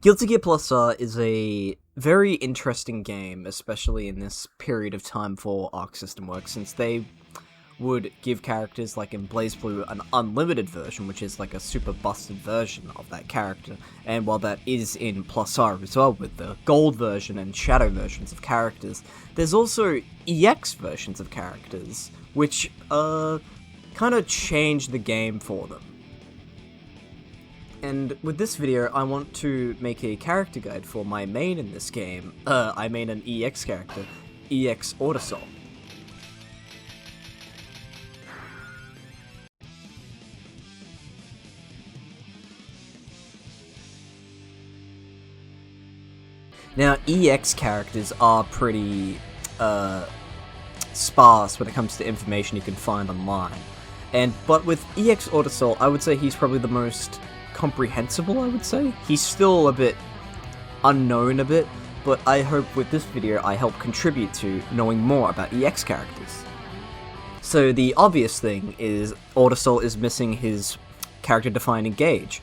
Guilty Gear Plus is a very interesting game, especially in this period of time for Arc System Works, since they would give characters like in BlazBlue an unlimited version, which is like a super busted version of that character, and while that is in Plus R as well, with the gold version and shadow versions of characters, there's also EX versions of characters, which kind of change the game for them. And with this video, I want to make a character guide for my main in this game. I main an EX character, EX Autosol. Now, EX characters are pretty sparse when it comes to information you can find online. But with EX Autosol, I would say he's probably the most comprehensible, I would say. He's still a bit unknown but I hope with this video I help contribute to knowing more about EX characters. So the obvious thing is Autosol is missing his character-defining gauge,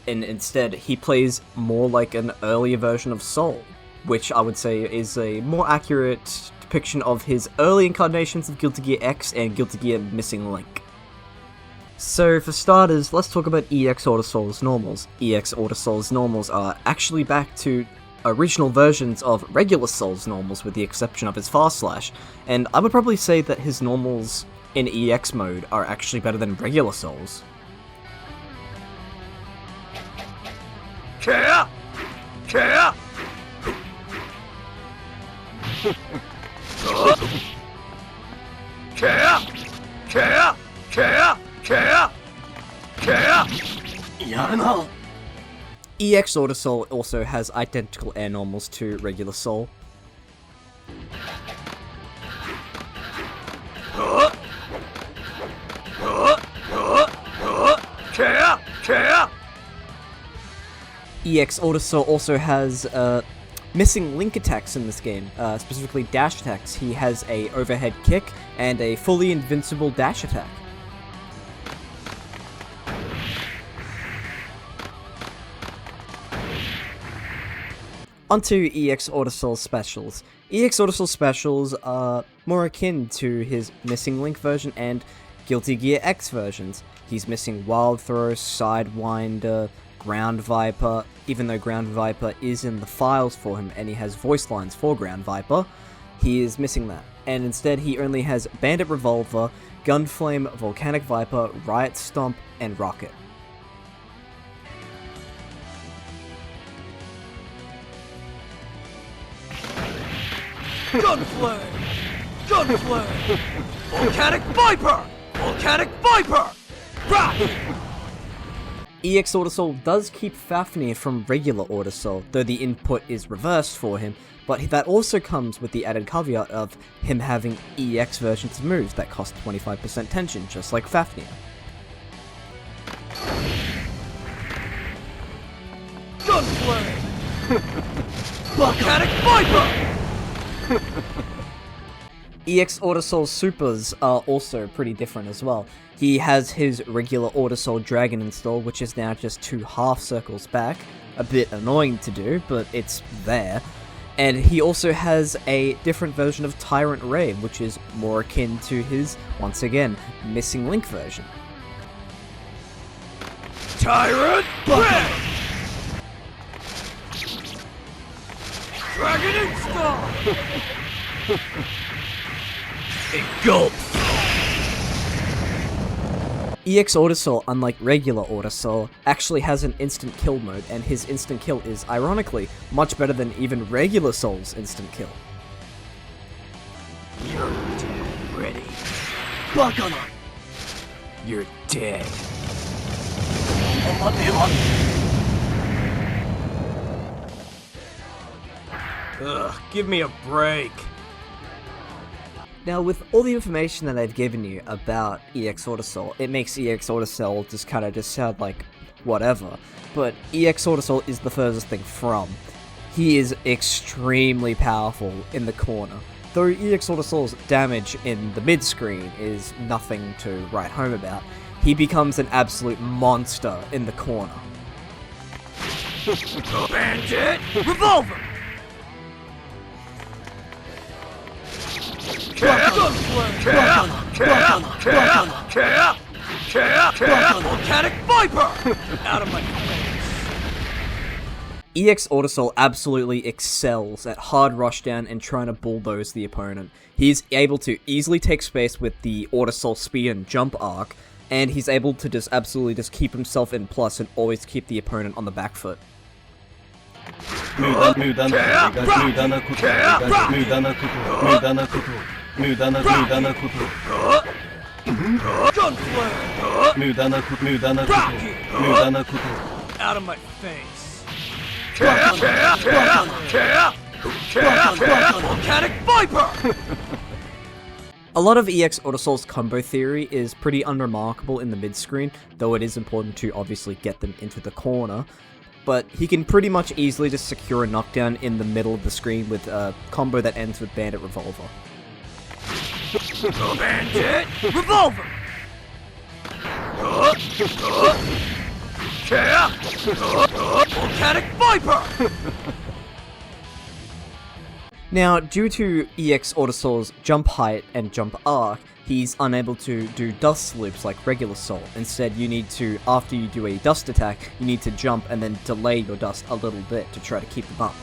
and instead he plays more like an earlier version of Soul, which I would say is a more accurate depiction of his early incarnations of Guilty Gear X and Guilty Gear Missing Link. So for starters, let's talk about EX Autosol's normals. EX Autosol's normals are actually back to original versions of regular Soul's normals with the exception of his fast slash, and I would probably say that his normals in EX mode are actually better than regular Soul's. EX Autosol also has identical air normals to regular Soul. EX Autosol also has missing link attacks in this game, specifically dash attacks. He has a overhead kick and a fully invincible dash attack. Onto EX Autosol specials. EX Autosol specials are more akin to his Missing Link version and Guilty Gear X versions. He's missing Wild Throw, Sidewinder, Ground Viper, even though Ground Viper is in the files for him and he has voice lines for Ground Viper, he is missing that. And instead he only has Bandit Revolver, Gunflame, Volcanic Viper, Riot Stomp, and Rocket. Gunflame! Gunflame! Volcanic Viper! Volcanic Viper! Rock! EX Autosol does keep Fafnir from regular Autosol, though the input is reversed for him, but that also comes with the added caveat of him having EX versions of moves that cost 25% tension, just like Fafnir. Gunflame! Volcanic Viper! EX Autosol supers are also pretty different as well. He has his regular Autosol Dragon install, which is now just 2 half circles back. A bit annoying to do, but it's there. And he also has a different version of Tyrant Ray, which is more akin to his, once again, Missing Link version. Tyrant Ray! Dragon install! Engulf! EX Autosol, unlike regular Autosol, actually has an instant kill mode, and his instant kill is, ironically, much better than even regular Soul's instant kill. You're dead, ready. Bakana! You're dead. Ugh, give me a break. Now, with all the information that I've given you about EX Autosol, it makes EX Autosol just sound like whatever, but EX Autosol is the furthest thing from. He is extremely powerful in the corner. Though EX Autosol's damage in the mid-screen is nothing to write home about, he becomes an absolute monster in the corner. Bandit! Revolver! Volcanic Viper! Out of my face! EX Autosol absolutely excels at hard rushdown and trying to bulldoze the opponent. He's able to easily take space with the Autosol speed and jump arc, and he's able to just absolutely just keep himself in plus and always keep the opponent on the back foot. Out of my face! Volcanic Viper! A lot of EX Autosol's combo theory is pretty unremarkable in the mid-screen, though it is important to obviously get them into the corner. But he can pretty much easily just secure a knockdown in the middle of the screen with a combo that ends with Bandit Revolver. Bandit! Revolver! Volcanic Viper! Now, due to EX Autosol's jump height and jump arc, he's unable to do dust loops like regular Sol. Instead, you need to, after you do a dust attack, you need to jump and then delay your dust a little bit to try to keep them up.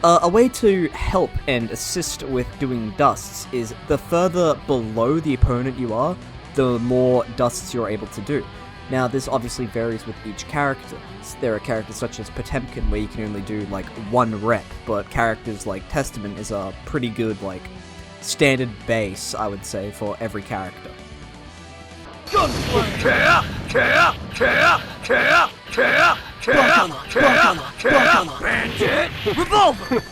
A way to help and assist with doing dusts is the further below the opponent you are, the more dusts you're able to do. Now, this obviously varies with each character. There are characters such as Potemkin where you can only do like one rep, but characters like Testament is a pretty good like standard base, I would say, for every character. Bandit! Revolver!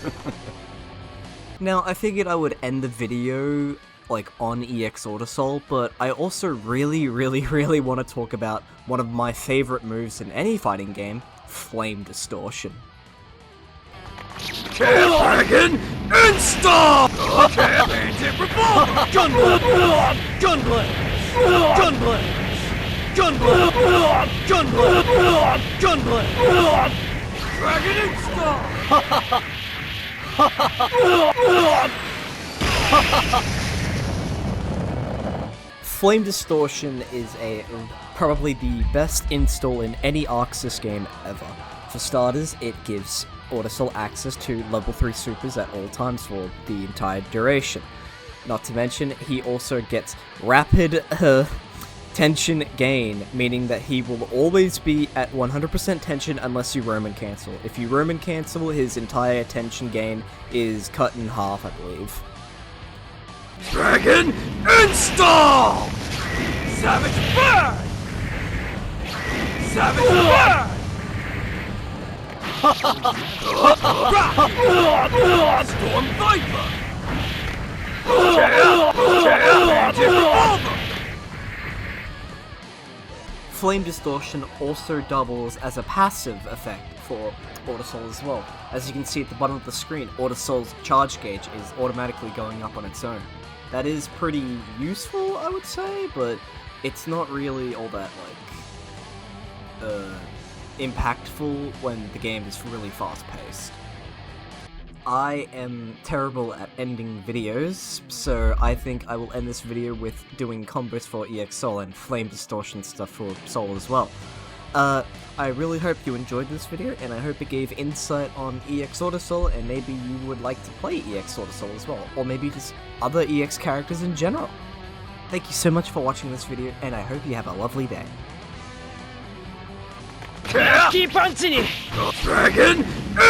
Now, I figured I would end the video like on EX Autosol, but I also really want to talk about one of my favorite moves in any fighting game, Flame Distortion. Dragon install! Bandit Revolver! Gunblade! Gunblade! Gunblade! Gunblade! Gunblade! Gunblade! Dragon install! Flame Distortion is probably the best install in any Arxis game ever. For starters, it gives Autosol access to level 3 supers at all times for the entire duration. Not to mention, he also gets rapid tension gain, meaning that he will always be at 100% tension unless you Roman cancel. If you Roman cancel, his entire tension gain is cut in half, I believe. Dragon install! Savage Burn! Savage Burn! Storm Viper! Bandit Revolver! Flame Distortion also doubles as a passive effect for Autosol as well. As you can see at the bottom of the screen, Autosol's charge gauge is automatically going up on its own. That is pretty useful, I would say, but it's not really all that, impactful when the game is really fast-paced. I am terrible at ending videos, so I think I will end this video with doing combos for EX Sol and Flame Distortion stuff for Sol as well. I really hope you enjoyed this video, and I hope it gave insight on EX Autosol, and maybe you would like to play EX Autosol as well, or maybe just other EX characters in general. Thank you so much for watching this video, and I hope you have a lovely day. Dragon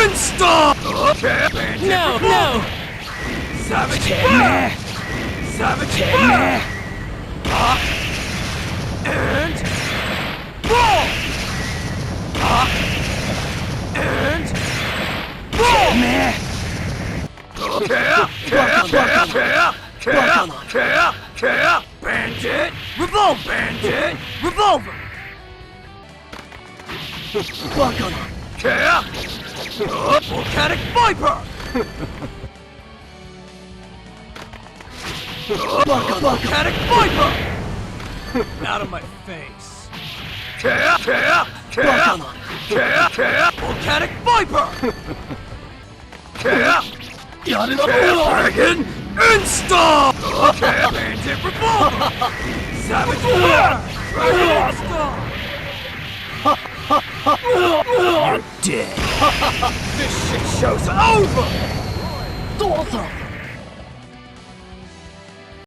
install! No, no! Savage Fire! Savage Fire! And roll! And roll! Bandit! Revolver! Bandit! Revolver! Volcanic Viper! Volcanic Viper! Out of my face! Volcanic Viper! Dragon Install! Bandit Revolver! Savage Fire! Dragon Install! You're dead! This shit show's over!